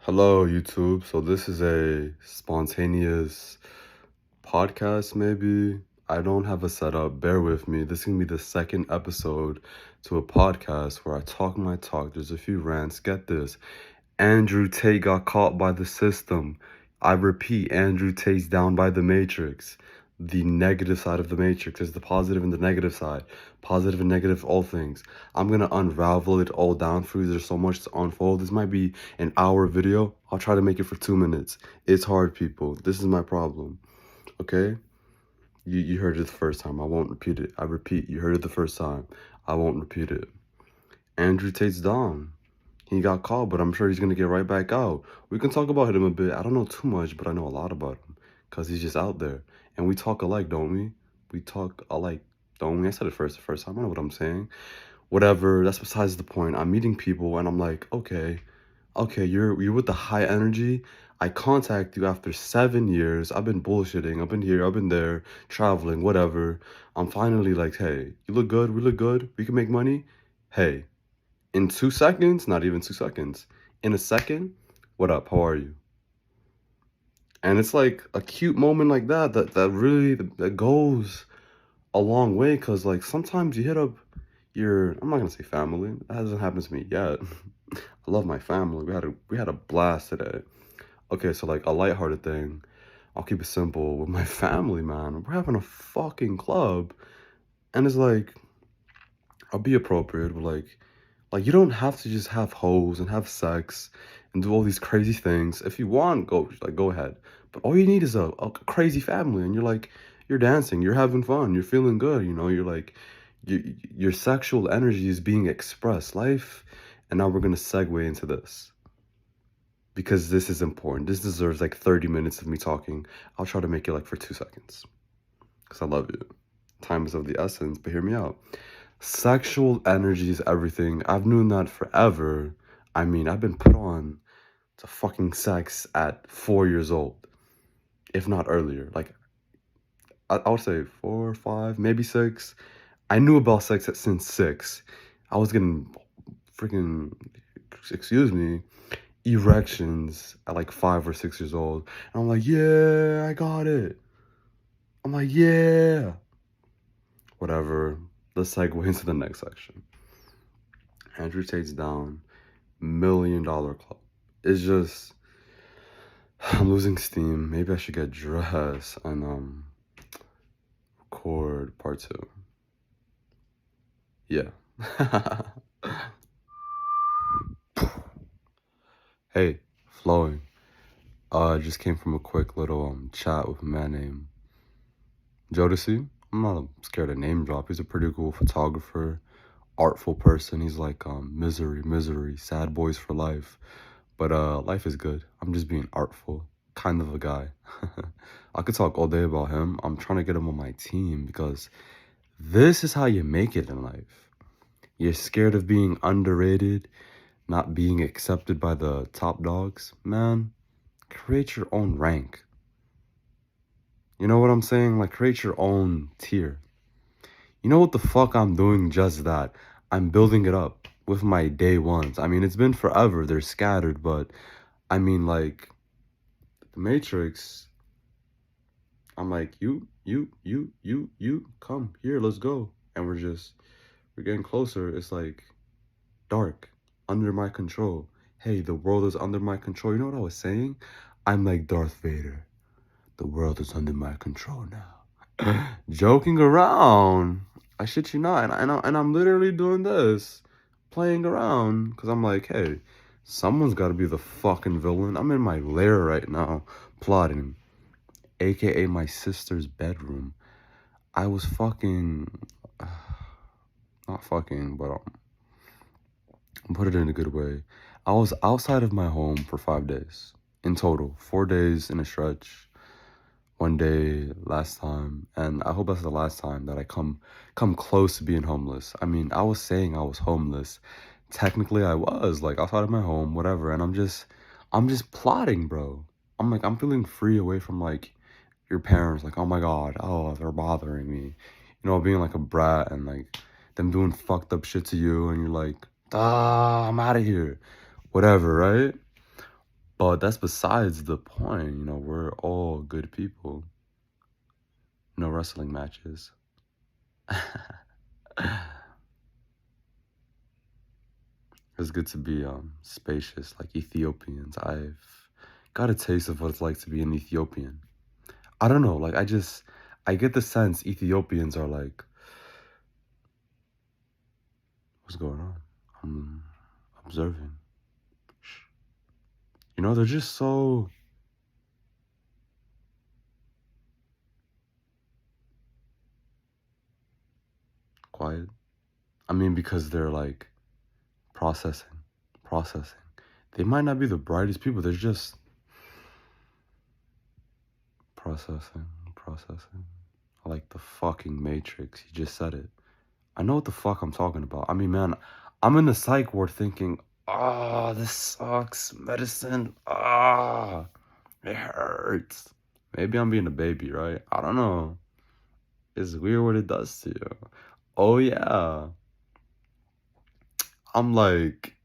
Hello, YouTube. So this is a spontaneous podcast, maybe. I don't have a setup. Bear with me. This is going to be the second episode to a podcast where I talk my talk. There's a few rants. Get this. Andrew Tate got caught by the system. I repeat, Andrew Tate's down by the Matrix. The negative side of the Matrix is the positive and the negative side. Positive and negative, all things. I'm gonna unravel it all down for you. There's so much to unfold. This might be an hour video. I'll try to make it for 2 minutes. It's hard, people. This is my problem. Okay? You heard it the first time. I won't repeat it. I repeat, you heard it the first time. I won't repeat it. Andrew Tate's down. He got caught, but I'm sure he's gonna get right back out. We can talk about him a bit. I don't know too much, but I know a lot about him because he's just out there. And we talk alike, don't we? We talk alike, don't we? I said it the first time. I know what I'm saying. Whatever. That's besides the point. I'm meeting people, and I'm like, okay, you're with the high energy. I contact you after 7 years. I've been bullshitting. I've been here. I've been there, traveling, whatever. I'm finally like, hey, you look good. We look good. We can make money. Hey. In 2 seconds, not even 2 seconds, in a second, what up, how are you? And it's like a cute moment like that really, that goes a long way, because like sometimes you hit up I'm not gonna say family, that hasn't happened to me yet. I love my family, we had a blast today. Okay, so like a lighthearted thing, I'll keep it simple, with my family, man, we're having a fucking club, and it's like, I'll be appropriate, but like you don't have to just have hoes and have sex and do all these crazy things. If you want, go ahead. But all you need is a crazy family, and you're dancing, you're having fun, you're feeling good. You're like your sexual energy is being expressed. Life, and now we're gonna segue into this because this is important. This deserves like 30 minutes of me talking. I'll try to make it like for 2 seconds because I love you. Time is of the essence, but hear me out. Sexual energy is everything. I've known that forever. I mean, I've been put on to fucking sex at 4 years old, if not earlier. Like, I would say 4, 5, maybe 6. I knew about sex since 6. I was getting freaking, excuse me, erections at like 5 or 6 years old. And I'm like, yeah, I got it. I'm like, yeah. Whatever. Let's segue into the next section. Andrew Tate's down. $1 million club. It's just, I'm losing steam. Maybe I should get dressed and record part 2. Yeah. Hey, flowing. I just came from a quick little chat with a man named Jodeci. I'm not scared to name drop. He's a pretty cool photographer, artful person. He's like misery, sad boys for life. But life is good. I'm just being artful, kind of a guy. I could talk all day about him. I'm trying to get him on my team because this is how you make it in life. You're scared of being underrated, not being accepted by the top dogs. Man, create your own rank. You know what I'm saying? Like, create your own tier. You know what the fuck I'm doing? Just that. I'm building it up with my day ones. I mean, it's been forever. They're scattered, but I mean, like, the Matrix, I'm like, you, come here, let's go. And we're getting closer. It's like dark, under my control. Hey, the world is under my control. You know what I was saying? I'm like Darth Vader. The world is under my control now. Joking around. I shit you not. And I'm literally doing this, playing around, because I'm like, hey, someone's got to be the fucking villain. I'm in my lair right now, plotting, aka my sister's bedroom. I was fucking, not fucking, but put it in a good way. I was outside of my home for 5 days in total, 4 days in a stretch. 1 day last time, and I hope that's the last time that I come close to being homeless. I mean, I was saying I was homeless. Technically, I was like outside of my home, whatever. And I'm just plotting, bro. I'm like, I'm feeling free away from like your parents. Like, oh my god, oh, they're bothering me. Being like a brat and like them doing fucked up shit to you, and you're like, I'm out of here, whatever, right? But that's besides the point. You know, we're all good people. No wrestling matches. It's good to be spacious like Ethiopians. I've got a taste of what it's like to be an Ethiopian. I don't know, like I get the sense Ethiopians are like, what's going on? I'm observing. Shh. You know, they're just so quiet. I mean, because they're like processing, processing. They might not be the brightest people, they're just processing, processing. Like the fucking Matrix. You just said it. I know what the fuck I'm talking about. I mean, man, I'm in the psych ward thinking, ah, this sucks. Medicine, ah, it hurts. Maybe I'm being a baby, right? I don't know. It's weird what it does to you. Oh, yeah. I'm like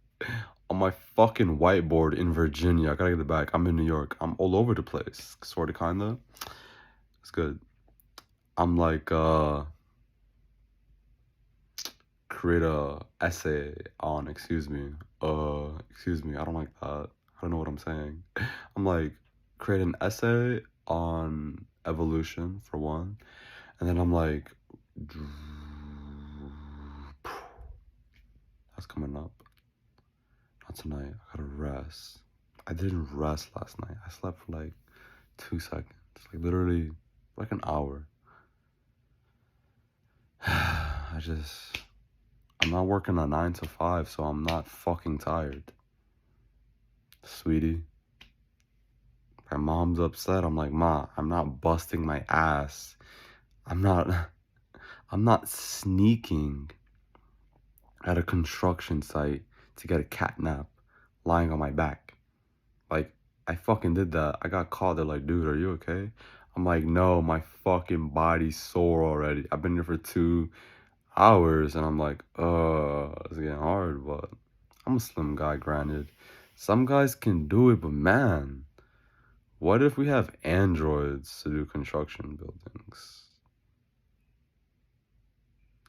on my fucking whiteboard in Virginia. I gotta get it back. I'm in New York. I'm all over the place. Sorta, kinda. It's good. I'm like, create a essay on, excuse me, I don't like that. I don't know what I'm saying. I'm like, create an essay on evolution for one. And then I'm like, that's coming up. Not tonight. I gotta rest. I didn't rest last night. I slept for like 2 seconds. Like literally like an hour. I'm not working a 9 to 5, so I'm not fucking tired. Sweetie. My mom's upset. I'm like, Ma, I'm not busting my ass. I'm not sneaking at a construction site to get a cat nap lying on my back. Like, I fucking did that. I got called. They're like, dude, are you okay? I'm like, no, my fucking body's sore already. I've been here for 2 hours and I'm like, it's getting hard, but I'm a slim guy, granted. Some guys can do it, but man, what if we have androids to do construction buildings?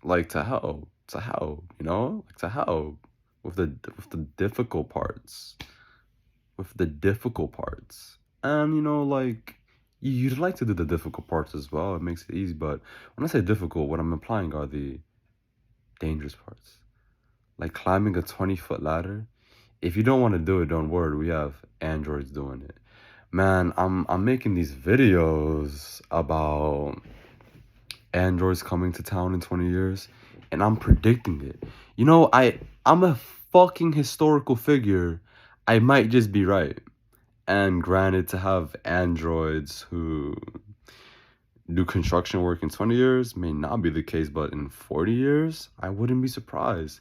Like to help, you know? Like to help with the difficult parts. With the difficult parts. And you know, like you'd like to do the difficult parts as well. It makes it easy, but when I say difficult, what I'm implying are the dangerous parts. Like climbing a 20-foot ladder. If you don't want to do it, don't worry. We have androids doing it. Man, I'm making these videos about androids coming to town in 20 years, and I'm predicting it. You know, I'm a fucking historical figure. I might just be right. And granted, to have androids who do construction work in 20 years may not be the case, but in 40 years, I wouldn't be surprised.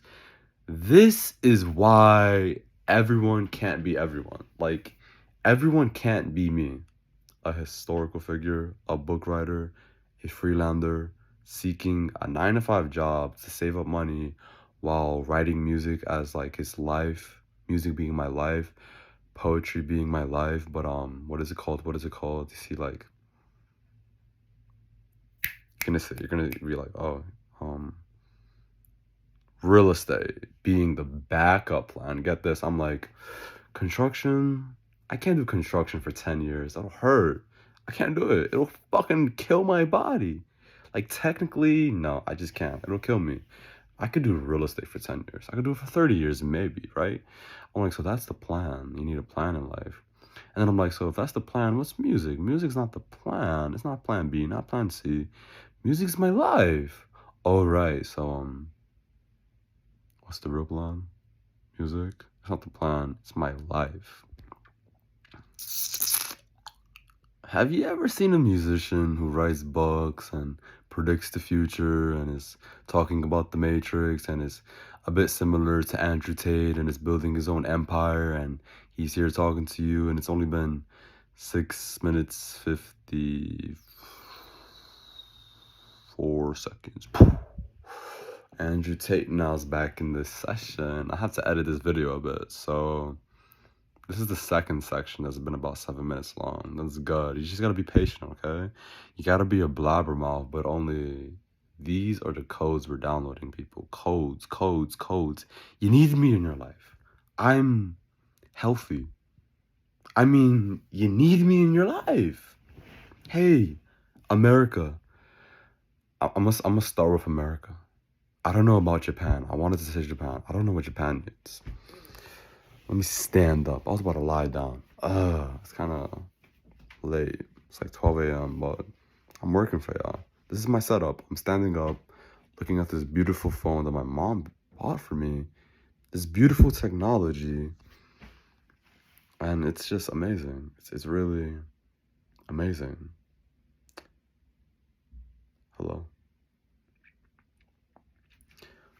This is why everyone can't be everyone. Like, everyone can't be me. A historical figure, a book writer, a freelander, seeking a 9 to 5 job to save up money while writing music as like his life, music being my life, poetry being my life. But what is it called? What is it called? You see, like, you're gonna be like, oh, real estate being the backup plan. Get this, I'm like, construction, I can't do construction for 10 years. That'll hurt. I can't do it. It'll fucking kill my body. Like, technically, no, I just can't. It'll kill me. I could do real estate for 10 years. I could do it for 30 years, maybe, right? I'm like, so that's the plan. You need a plan in life. And then I'm like, so if that's the plan, what's music? Music's not the plan. It's not plan B, not plan C. Music's my life. Oh, right. So, what's the real plan? Music? It's not the plan. It's my life. Have you ever seen a musician who writes books and predicts the future and is talking about the Matrix and is a bit similar to Andrew Tate and is building his own empire and he's here talking to you and it's only been 6 minutes 54 seconds. Andrew Tate now's back in this session. I have to edit this video a bit, so This is the second section that's been about 7 minutes long. That's good. You just gotta be patient, okay? You gotta be a blabbermouth, but only these are the codes we're downloading, people. Codes, codes, codes. You need me in your life. I'm healthy. I mean, you need me in your life. Hey, America. I'm gonna start with America. I don't know about Japan. I wanted to say Japan. I don't know what Japan is. Let me stand up. I was about to lie down. It's kind of late. It's like 12 a.m., but I'm working for y'all. This is my setup. I'm standing up, looking at this beautiful phone that my mom bought for me. This beautiful technology. And it's just amazing. It's really amazing. Hello.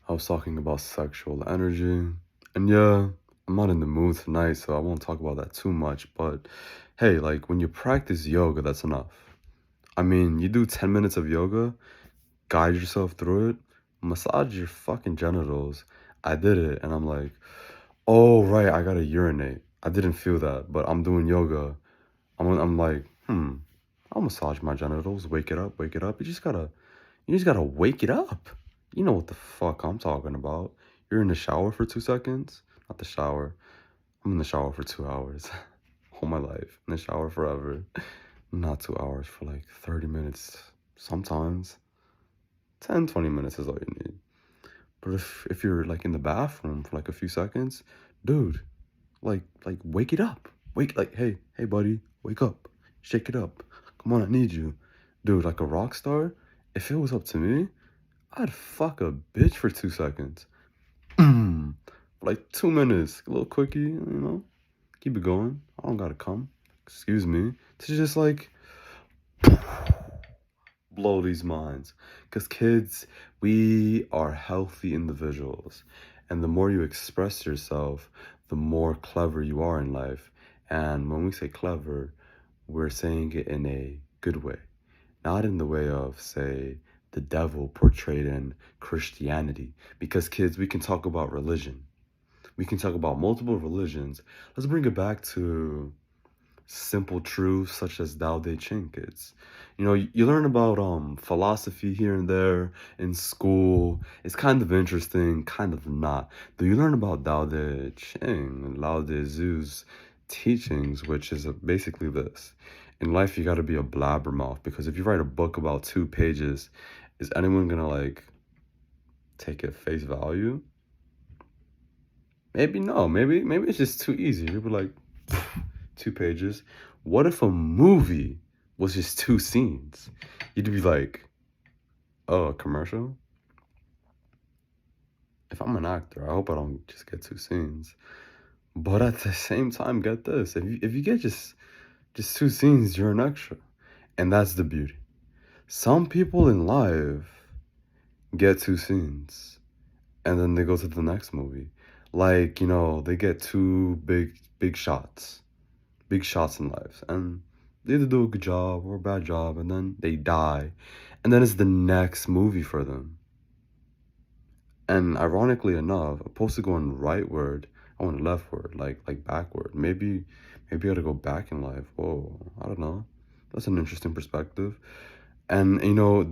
I was talking about sexual energy. And yeah, I'm not in the mood tonight, so I won't talk about that too much. But hey, like when you practice yoga, that's enough. I mean, you do 10 minutes of yoga, guide yourself through it, massage your fucking genitals. I did it, and I'm like, oh, right, I gotta urinate. I didn't feel that, but I'm doing yoga. I'm like, I'll massage my genitals, wake it up, wake it up. You just gotta wake it up. You know what the fuck I'm talking about. You're in the shower for 2 seconds. Not the shower. I'm in the shower for 2 hours. All my life. In the shower forever. Not 2 hours, for like 30 minutes. Sometimes. 10, 20 minutes is all you need. But if you're like in the bathroom for like a few seconds, dude, like wake it up. Hey, buddy, wake up. Shake it up. Come on, I need you. Dude, like a rock star, if it was up to me, I'd fuck a bitch for 2 seconds. Like 2 minutes. A little quickie, Keep it going. I don't gotta come. Excuse me. To just like blow these minds. Because kids, we are healthy individuals. And the more you express yourself, the more clever you are in life. And when we say clever, we're saying it in a good way. Not in the way of, say, the devil portrayed in Christianity. Because kids, we can talk about religion. We can talk about multiple religions. Let's bring it back to simple truths such as Tao Te Ching, kids. You learn about philosophy here and there in school. It's kind of interesting, kind of not. Do you learn about Tao Te Ching and Lao Tzu's teachings, which is basically this. In life, you got to be a blabbermouth, because if you write a book about 2 pages, is anyone gonna like take it face value? Maybe no. Maybe it's just too easy. You'd be like, 2 pages. What if a movie was just 2 scenes? You'd be like, oh, a commercial? If I'm an actor, I hope I don't just get 2 scenes. But at the same time, get this. If you get just 2 scenes, you're an extra. And that's the beauty. Some people in life get 2 scenes and then they go to the next movie. Like, they get 2 big shots. Big shots in life. And they either do a good job or a bad job, and then they die. And then it's the next movie for them. And ironically enough, opposed to going rightward, I went leftward, like backward. Maybe I gotta go back in life. Whoa, I don't know. That's an interesting perspective. And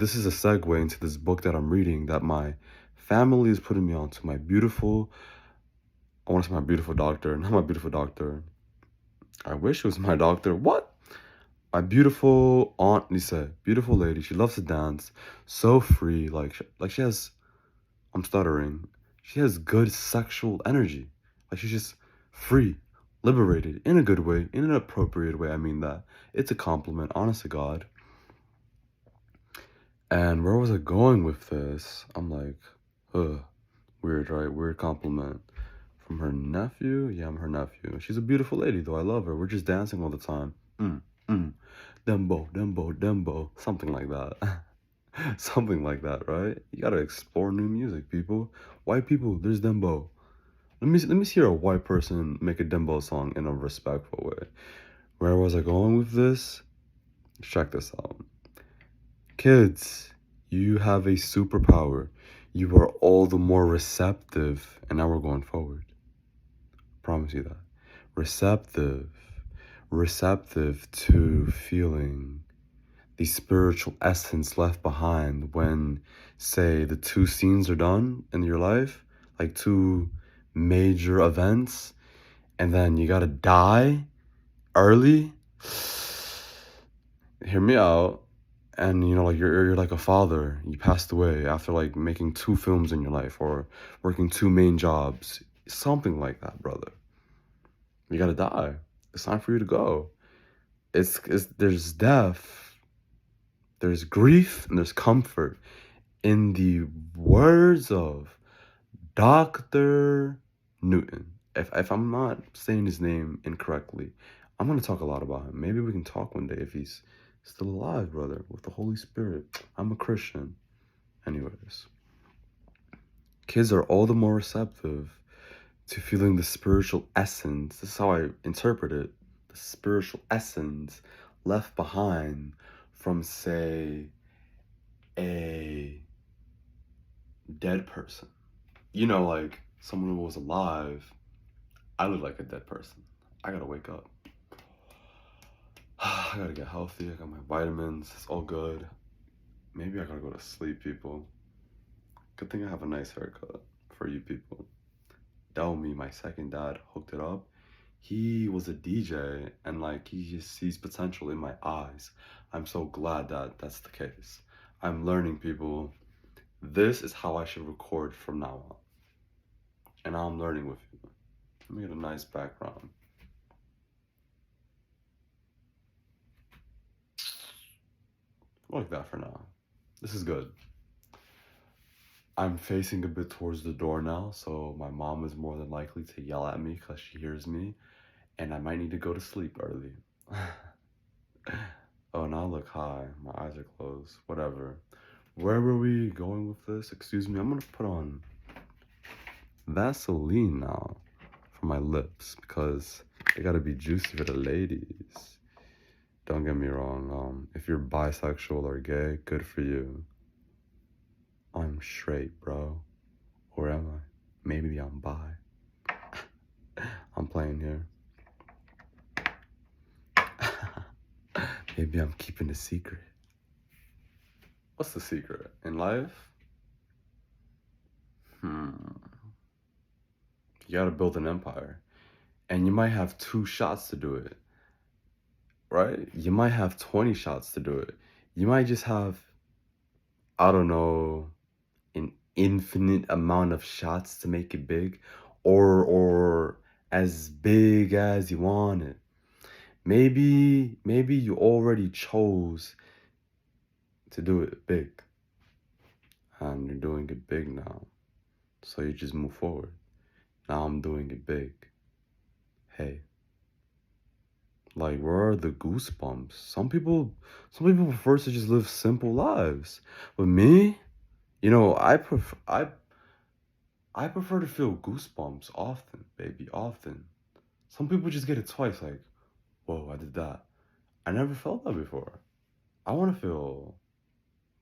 this is a segue into this book that I'm reading that my family is putting me on to. I want to say my beautiful doctor, not my beautiful doctor. I wish it was my doctor. What? My beautiful Aunt Lisa, beautiful lady. She loves to dance, so free. Like she has. I'm stuttering. She has good sexual energy. Like she's just free, liberated in a good way, in an appropriate way. I mean that. It's a compliment, honest to God. And where was I going with this? I'm like, weird, right? Weird compliment. From her nephew? Yeah, I'm her nephew. She's a beautiful lady, though. I love her. We're just dancing all the time. Dembo, dembo, dembo. Something like that. Something like that, right? You gotta explore new music, people. White people, there's dembo. Let me hear a white person make a dembo song in a respectful way. Where was I going with this? Check this out. Kids, you have a superpower. You are all the more receptive, and now we're going forward. Promise you that. receptive, receptive to feeling the spiritual essence left behind when, say, the two scenes are done in your life, like two major events, and then you gotta die early. Hear me out. And like you're like a father. You passed away after like making 2 films in your life or working 2 main jobs. Something like that, brother. You gotta die. It's time for you to go. It's there's death, there's grief, and there's comfort in the words of Dr. Newton. If I'm not saying his name incorrectly, I'm gonna talk a lot about him. Maybe we can talk one day if he's still alive, brother, with the Holy Spirit. I'm a Christian. Anyways, kids are all the more receptive to feeling the spiritual essence. This is how I interpret it. The spiritual essence left behind from, say, a dead person. Like someone who was alive. I look like a dead person. I gotta wake up. I gotta get healthy. I got my vitamins. It's all good. Maybe I gotta go to sleep, people. Good thing I have a nice haircut for you people. Delmy, my second dad, hooked it up. He was a DJ and like he just sees potential in my eyes. I'm so glad that that's the case. I'm learning, people. This is how I should record from now on. And now I'm learning with you. Let me get a nice background. Like that for now. This is good. I'm facing a bit towards the door now, so my mom is more than likely to yell at me because she hears me, and I might need to go to sleep early. Oh, now I look high. My eyes are closed. Whatever. Where were we going with this? Excuse me. I'm gonna put on Vaseline now for my lips because they gotta be juicy for the ladies. Don't get me wrong. If you're bisexual or gay, good for you. I'm straight, bro. Or am I? Maybe I'm bi. I'm playing here. Maybe I'm keeping a secret. What's the secret? In life? You gotta build an empire. And you might have 2 shots to do it. Right? You might have 20 shots to do it. You might just have, I don't know, an infinite amount of shots to make it big. Or as big as you want it. Maybe you already chose to do it big. And you're doing it big now. So you just move forward. Now I'm doing it big. Hey. Like, where are the goosebumps? Some people prefer to just live simple lives. But me, I prefer to feel goosebumps often, baby, often. Some people just get it twice, like, whoa, I did that. I never felt that before. I want to feel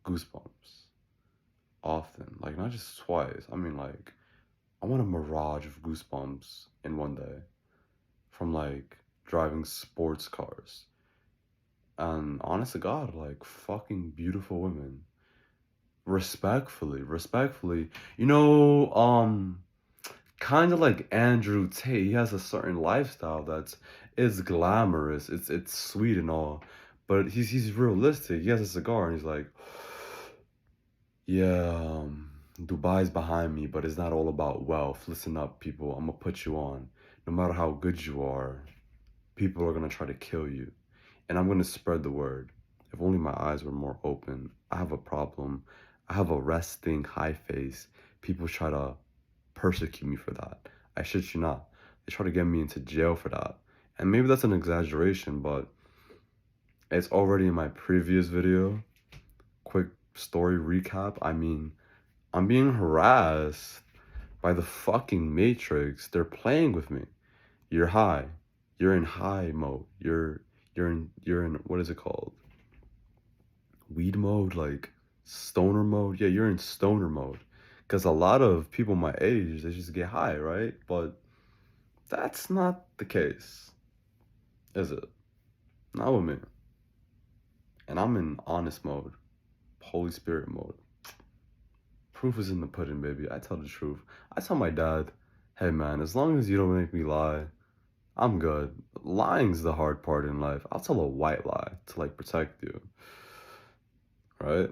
goosebumps often, like not just twice. I mean, like, I want a mirage of goosebumps in one day from like driving sports cars and honest to God, like fucking beautiful women. Respectfully, kind of like Andrew Tate. He has a certain lifestyle that's is glamorous. It's sweet and all, but he's realistic. He has a cigar and he's like, yeah, Dubai's behind me, but it's not all about wealth. Listen up, people. I'm gonna put you on. No matter how good you are, people are gonna try to kill you, and I'm gonna spread the word. If only my eyes were more open. I have a problem. I have a resting high face. People try to persecute me for that. I shit you not. They try to get me into jail for that. And maybe that's an exaggeration, but it's already in my previous video. Quick story recap. I mean, I'm being harassed by the fucking Matrix. They're playing with me. You're high. You're in high mode. You're in what is it called? Weed mode, like stoner mode. Yeah, you're in stoner mode. Cause a lot of people my age, they just get high, right? But that's not the case, is it? Not with me. And I'm in honest mode, Holy Spirit mode. Proof is in the pudding, baby. I tell the truth. I tell my dad, hey man, as long as you don't make me lie, I'm good. Lying's the hard part in life. I'll tell a white lie to like protect you, right?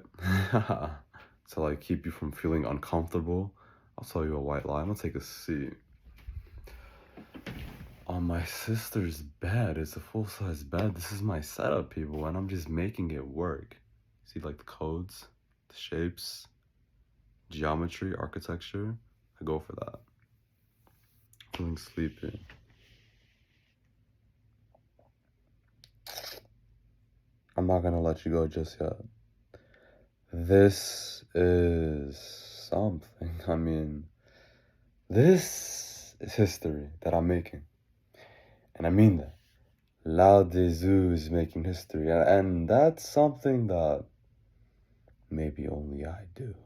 To like keep you from feeling uncomfortable. I'll tell you a white lie. I'm gonna take a seat. On my sister's bed, it's a full-size bed. This is my setup, people, and I'm just making it work. See, like the codes, the shapes, geometry, architecture. I go for that. Feeling sleepy. I'm not gonna let you go just yet. This is something. I mean, this is history that I'm making. And I mean that. Lao Tzu is making history. And that's something that maybe only I do.